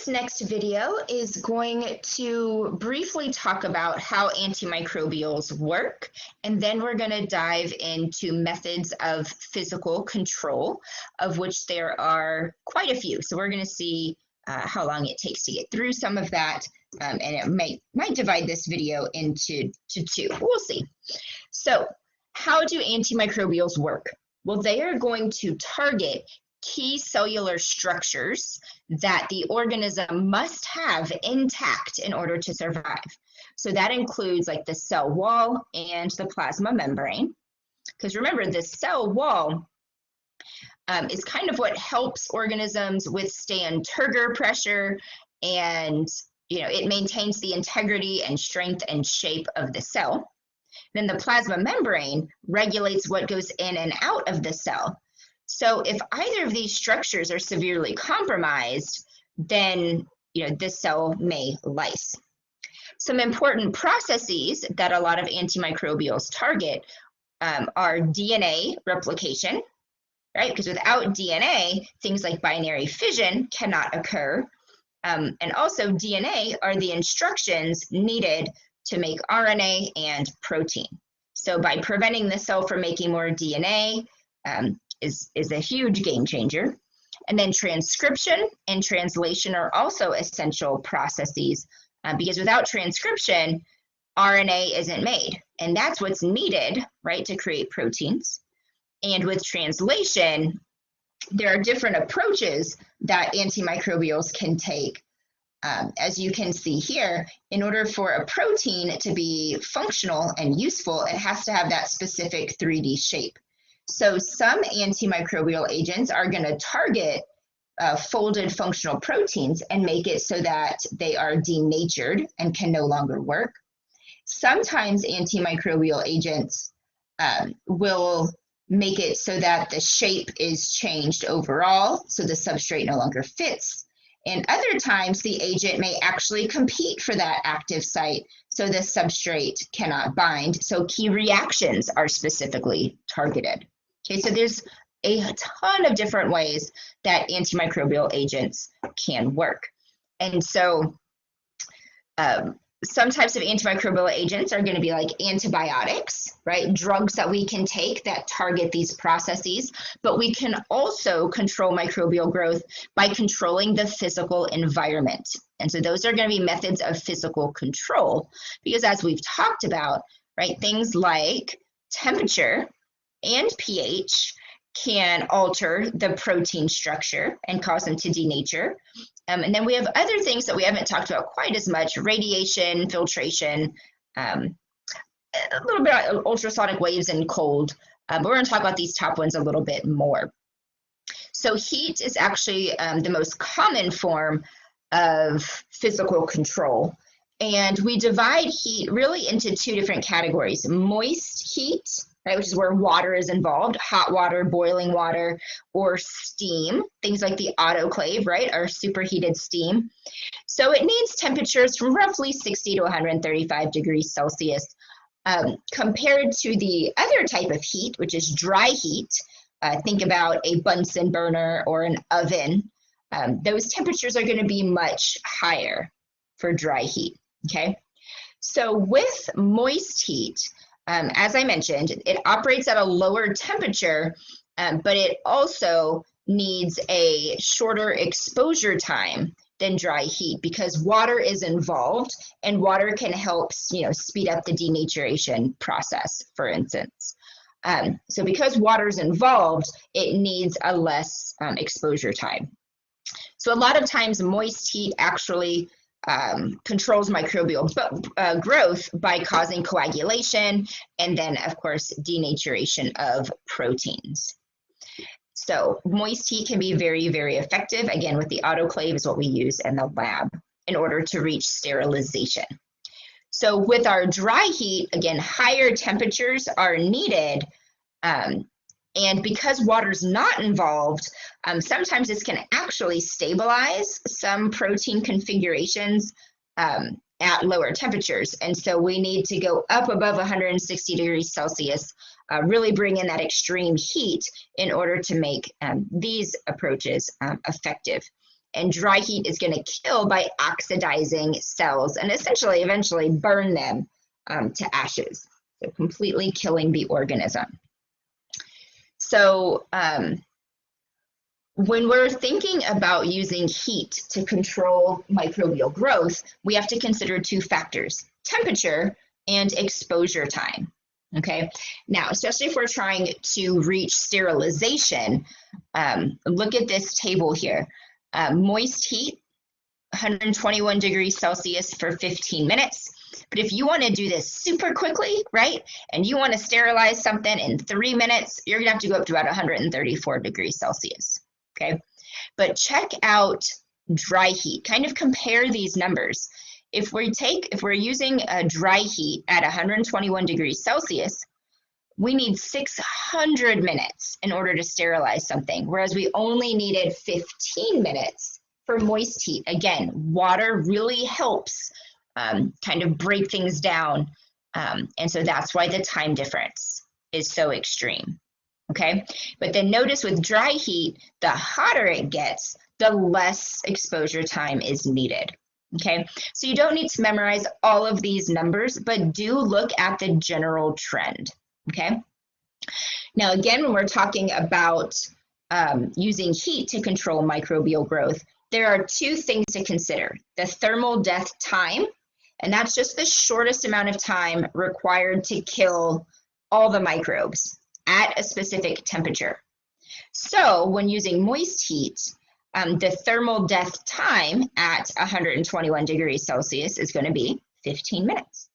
This next video is going to briefly talk about how antimicrobials work, and then we're going to dive into methods of physical control, of which there are quite a few. So we're going to see how long it takes to get through some of that, and it might divide this video into two. We'll see. So how do antimicrobials work? Well, they are going to target key cellular structures that the organism must have intact in order to survive. So that includes like the cell wall and the plasma membrane. Because remember, the cell wall is kind of what helps organisms withstand turgor pressure, and it maintains the integrity and strength and shape of the cell. Then the plasma membrane regulates what goes in and out of the cell. So if either of these structures are severely compromised, then this cell may lyse. Some important processes that a lot of antimicrobials target are DNA replication, right? Because without DNA, things like binary fission cannot occur. And also DNA are the instructions needed to make RNA and protein. So by preventing the cell from making more DNA, is a huge game changer. And then transcription and translation are also essential processes because without transcription, RNA isn't made. And that's what's needed, right, to create proteins. And with translation, there are different approaches that antimicrobials can take. As you can see here, in order for a protein to be functional and useful, it has to have that specific 3D shape. So some antimicrobial agents are going to target folded functional proteins and make it so that they are denatured and can no longer work. Sometimes antimicrobial agents will make it so that the shape is changed overall, so the substrate no longer fits. And other times the agent may actually compete for that active site, so the substrate cannot bind. So key reactions are specifically targeted. Okay, so there's a ton of different ways that antimicrobial agents can work. And so some types of antimicrobial agents are going to be like antibiotics, right? Drugs that we can take that target these processes, but we can also control microbial growth by controlling the physical environment. And so those are going to be methods of physical control, because as we've talked about, right, things like temperature and pH can alter the protein structure and cause them to denature. And then we have other things that we haven't talked about quite as much: radiation, filtration, a little bit of ultrasonic waves and cold. But we're going to talk about these top ones a little bit more. So heat is actually the most common form of physical control. And we divide heat really into two different categories: moist heat, right, which is where water is involved, hot water, boiling water, or steam, things like the autoclave, right, or superheated steam. So it needs temperatures from roughly 60 to 135 degrees Celsius. Compared to the other type of heat, which is dry heat, think about a Bunsen burner or an oven. Those temperatures are going to be much higher for dry heat, okay? So with moist heat, as I mentioned, it operates at a lower temperature, but it also needs a shorter exposure time than dry heat because water is involved, and water can help, speed up the denaturation process, for instance. So because water is involved, it needs a less exposure time. So a lot of times moist heat actually controls microbial growth by causing coagulation and then, of course, denaturation of proteins. So moist heat can be very, very effective. Again, with the autoclave is what we use in the lab in order to reach sterilization. So with our dry heat, again, higher temperatures are needed. And because water's not involved, sometimes this can actually stabilize some protein configurations at lower temperatures. And so we need to go up above 160 degrees Celsius, really bring in that extreme heat in order to make these approaches effective. and dry heat is going to kill by oxidizing cells and essentially eventually burn them to ashes, so completely killing the organism. So when we're thinking about using heat to control microbial growth, we have to consider two factors: temperature and exposure time. Okay, now, especially if we're trying to reach sterilization, look at this table here. Moist heat, 121 degrees Celsius for 15 minutes. But if you want to do this super quickly, right, and you want to sterilize something in 3 minutes, you're going to have to go up to about 134 degrees Celsius. Okay, but check out dry heat. Kind of compare these numbers. If we're using a dry heat at 121 degrees Celsius, we need 600 minutes in order to sterilize something, whereas we only needed 15 minutes for moist heat. Again, water really helps kind of break things down, and so that's why the time difference is so extreme. Okay, but then notice with dry heat, the hotter it gets, the less exposure time is needed. Okay, so you don't need to memorize all of these numbers, but do look at the general trend. Okay, now again, when we're talking about using heat to control microbial growth, there are two things to consider: the thermal death time, and that's just the shortest amount of time required to kill all the microbes at a specific temperature. So when using moist heat, the thermal death time at 121 degrees Celsius is going to be 15 minutes.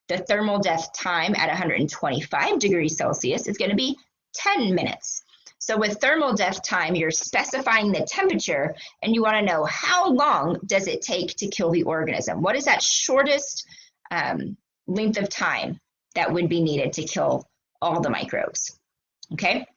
The thermal death time at 125 degrees Celsius is going to be 10 minutes. So with thermal death time, you're specifying the temperature, and you want to know how long does it take to kill the organism. What is that shortest length of time that would be needed to kill all the microbes? Okay,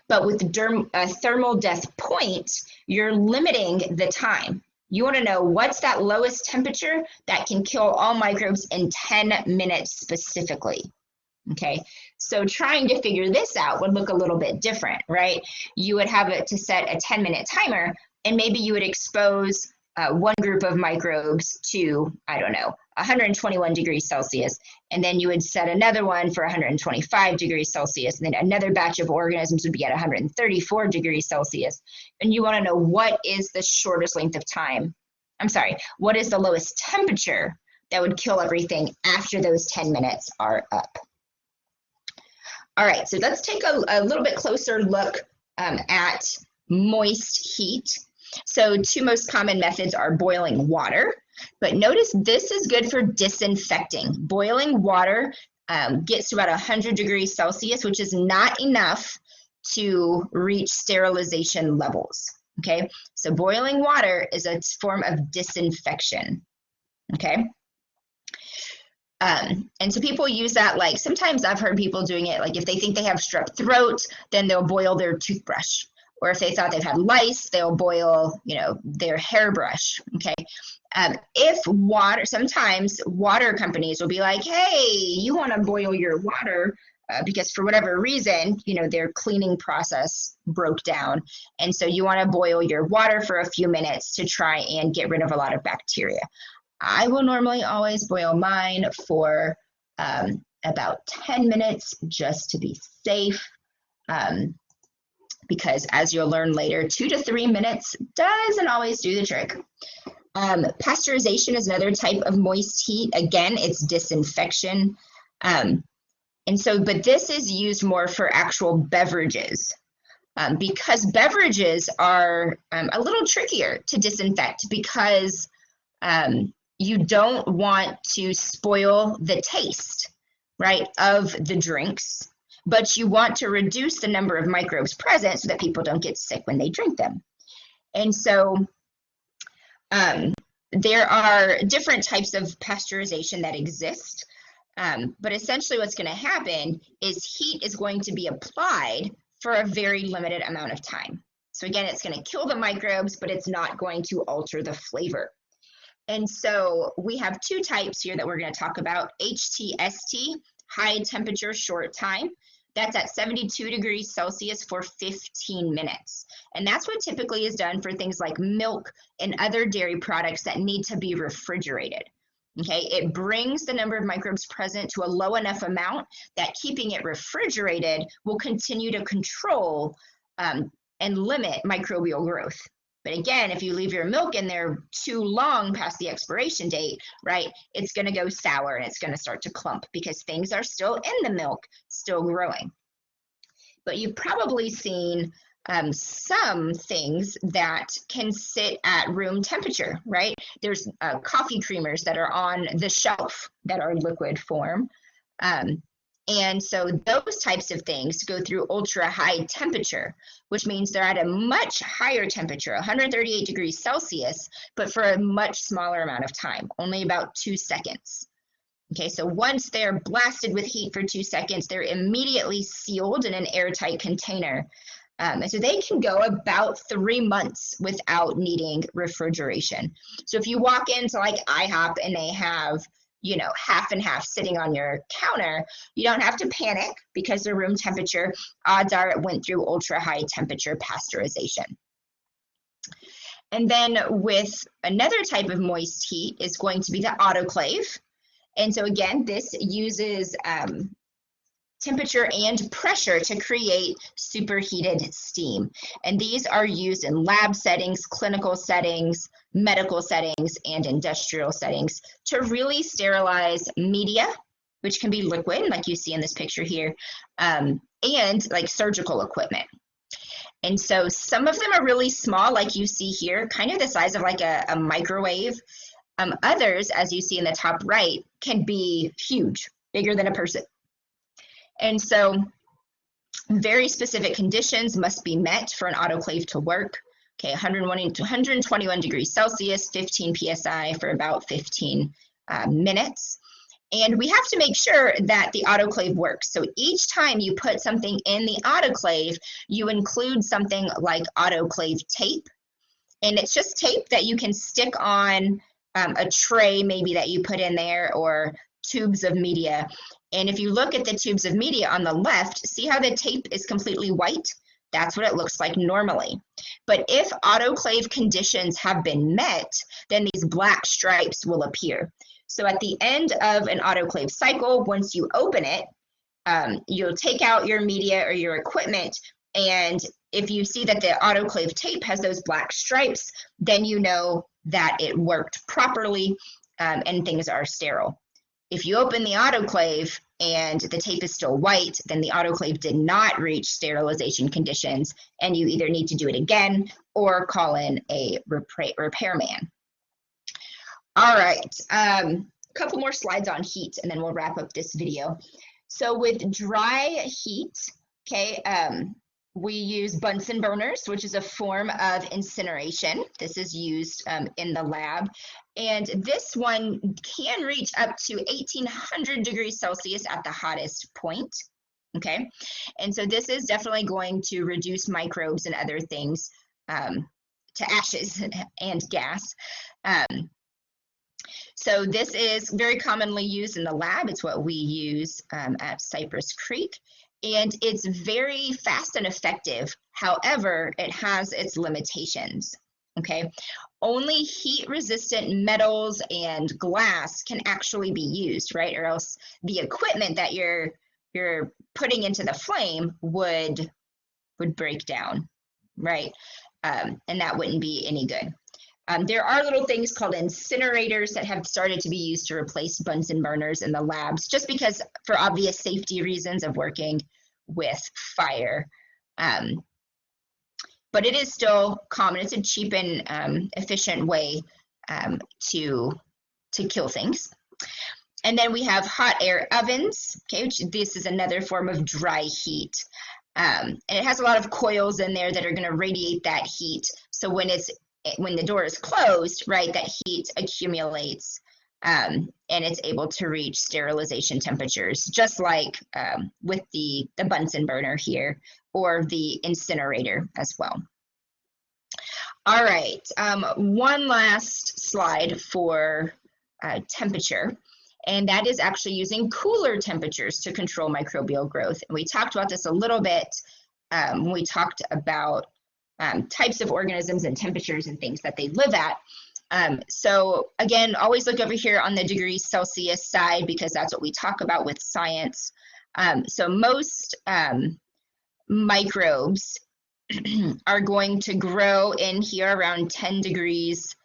but with the thermal death point, you're limiting the time. You want to know what's that lowest temperature that can kill all microbes in 10 minutes specifically. Okay, so trying to figure this out would look a little bit different, right? You would have it to set a 10-minute timer, and maybe you would expose one group of microbes to, I don't know, 121 degrees Celsius, and then you would set another one for 125 degrees Celsius, and then another batch of organisms would be at 134 degrees Celsius. And you want to know what is the shortest length of time. I'm sorry, what is the lowest temperature that would kill everything after those 10 minutes are up? All right, so let's take a little bit closer look at moist heat. So two most common methods are boiling water, but notice this is good for disinfecting. Boiling water gets to about 100 degrees Celsius, which is not enough to reach sterilization levels. Okay, so boiling water is a form of disinfection. Okay. And so people use that, like sometimes I've heard people doing it, like if they think they have strep throat, then they'll boil their toothbrush. Or if they thought they've had lice, they'll boil, their hairbrush. Okay. Sometimes water companies will be like, hey, you want to boil your water because for whatever reason, their cleaning process broke down. And so you want to boil your water for a few minutes to try and get rid of a lot of bacteria. I will normally always boil mine for about 10 minutes just to be safe. Because as you'll learn later, 2 to 3 minutes doesn't always do the trick. Pasteurization is another type of moist heat. Again, it's disinfection. But this is used more for actual beverages because beverages are a little trickier to disinfect because you don't want to spoil the taste, right, of the drinks, but you want to reduce the number of microbes present so that people don't get sick when they drink them. And so there are different types of pasteurization that exist, but essentially what's going to happen is heat is going to be applied for a very limited amount of time. So again, it's going to kill the microbes, but it's not going to alter the flavor. And so we have two types here that we're going to talk about: HTST, high temperature short time. That's at 72 degrees Celsius for 15 minutes. And that's what typically is done for things like milk and other dairy products that need to be refrigerated. Okay, it brings the number of microbes present to a low enough amount that keeping it refrigerated will continue to control and limit microbial growth. But again, if you leave your milk in there too long past the expiration date, right, it's going to go sour and it's going to start to clump because things are still in the milk, still growing. But you've probably seen some things that can sit at room temperature, right? There's coffee creamers that are on the shelf that are liquid form. And so those types of things go through ultra high temperature, which means they're at a much higher temperature, 138 degrees Celsius, but for a much smaller amount of time, only about 2 seconds. Okay, so once they're blasted with heat for 2 seconds, they're immediately sealed in an airtight container. And so they can go about 3 months without needing refrigeration. So if you walk into like IHOP and they have, you know, half and half sitting on your counter, you don't have to panic because they're room temperature. Odds are it went through ultra high temperature pasteurization. And then with another type of moist heat is going to be the autoclave. And so again, this uses temperature and pressure to create superheated steam. And these are used in lab settings, clinical settings, medical settings, and industrial settings to really sterilize media, which can be liquid, like you see in this picture here, and like surgical equipment. And so some of them are really small, like you see here, kind of the size of like a microwave. Others, as you see in the top right, can be huge, bigger than a person. And so very specific conditions must be met for an autoclave to work. Okay, 121 degrees Celsius, 15 psi for about 15 minutes. And we have to make sure that the autoclave works. So each time you put something in the autoclave, you include something like autoclave tape. And it's just tape that you can stick on a tray maybe that you put in there, or tubes of media. And if you look at the tubes of media on the left, see how the tape is completely white? That's what it looks like normally. But if autoclave conditions have been met, then these black stripes will appear. So at the end of an autoclave cycle, once you open it, you'll take out your media or your equipment, and if you see that the autoclave tape has those black stripes, then you know that it worked properly and things are sterile. If you open the autoclave and the tape is still white, then the autoclave did not reach sterilization conditions, and you either need to do it again or call in a repairman. All right, a couple more slides on heat, and then we'll wrap up this video. So with dry heat, okay, we use Bunsen burners, which is a form of incineration. This is used in the lab. And this one can reach up to 1800 degrees Celsius at the hottest point. Okay, and so this is definitely going to reduce microbes and other things to ashes and gas. So this is very commonly used in the lab. It's what we use at Cypress Creek. And it's very fast and effective. However, it has its limitations, okay? Only heat-resistant metals and glass can actually be used, right? Or else the equipment that you're putting into the flame would break down, right? And that wouldn't be any good. There are little things called incinerators that have started to be used to replace Bunsen burners in the labs, just because for obvious safety reasons of working with fire. But it is still common. It's a cheap and efficient way to kill things. And then we have hot air ovens, okay, which this is another form of dry heat. And it has a lot of coils in there that are going to radiate that heat. So when the door is closed, right, that heat accumulates and it's able to reach sterilization temperatures, just like with the Bunsen burner here, or the incinerator as well. All right, one last slide for temperature. and that is actually using cooler temperatures to control microbial growth. And we talked about this a little bit when we talked about types of organisms and temperatures and things that they live at. So again, always look over here on the degrees Celsius side because that's what we talk about with science. So most microbes are going to grow in here around 10 degrees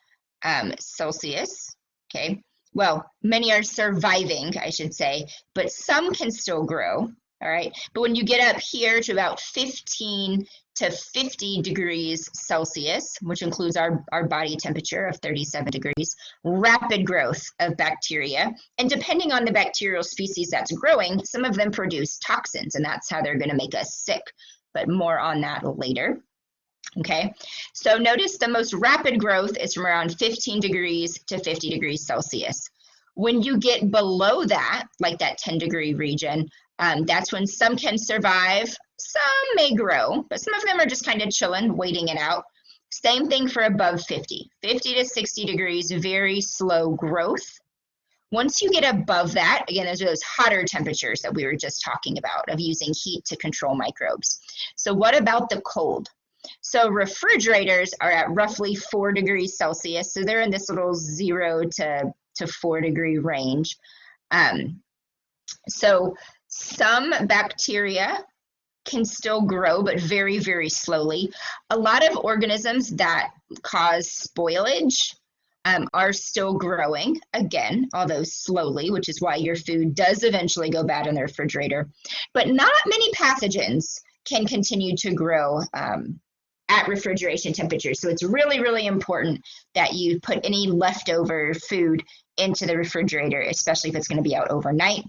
Celsius, okay? Well, many are surviving, I should say, but some can still grow, all right? But when you get up here to about 15 to 50 degrees Celsius, which includes our body temperature of 37 degrees, rapid growth of bacteria. And depending on the bacterial species that's growing, some of them produce toxins, and that's how they're going to make us sick. But more on that later. Okay, so notice the most rapid growth is from around 15 degrees to 50 degrees Celsius. When you get below that, like that 10-degree region, that's when some can survive, some may grow, but some of them are just kind of chilling, waiting it out. Same thing for above 50. 50 to 60 degrees, very slow growth. Once you get above that, again, those are those hotter temperatures that we were just talking about of using heat to control microbes. So what about the cold? So refrigerators are at roughly 4 degrees Celsius. So they're in this little 0 to 4 degree range. So some bacteria can still grow, but very, very slowly. A lot of organisms that cause spoilage are still growing, again, although slowly, which is why your food does eventually go bad in the refrigerator. But not many pathogens can continue to grow at refrigeration temperatures. So it's really, really important that you put any leftover food into the refrigerator, especially if it's going to be out overnight.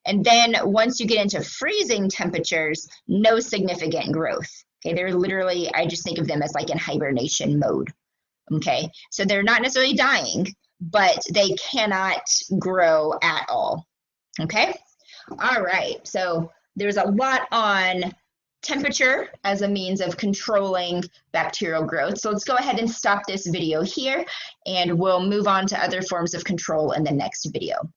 And then once you get into freezing temperatures, no significant growth. Okay, they're literally, I just think of them as like in hibernation mode. Okay, so they're not necessarily dying, but they cannot grow at all. Okay, all right, so there's a lot on temperature as a means of controlling bacterial growth. So let's go ahead and stop this video here, and we'll move on to other forms of control in the next video.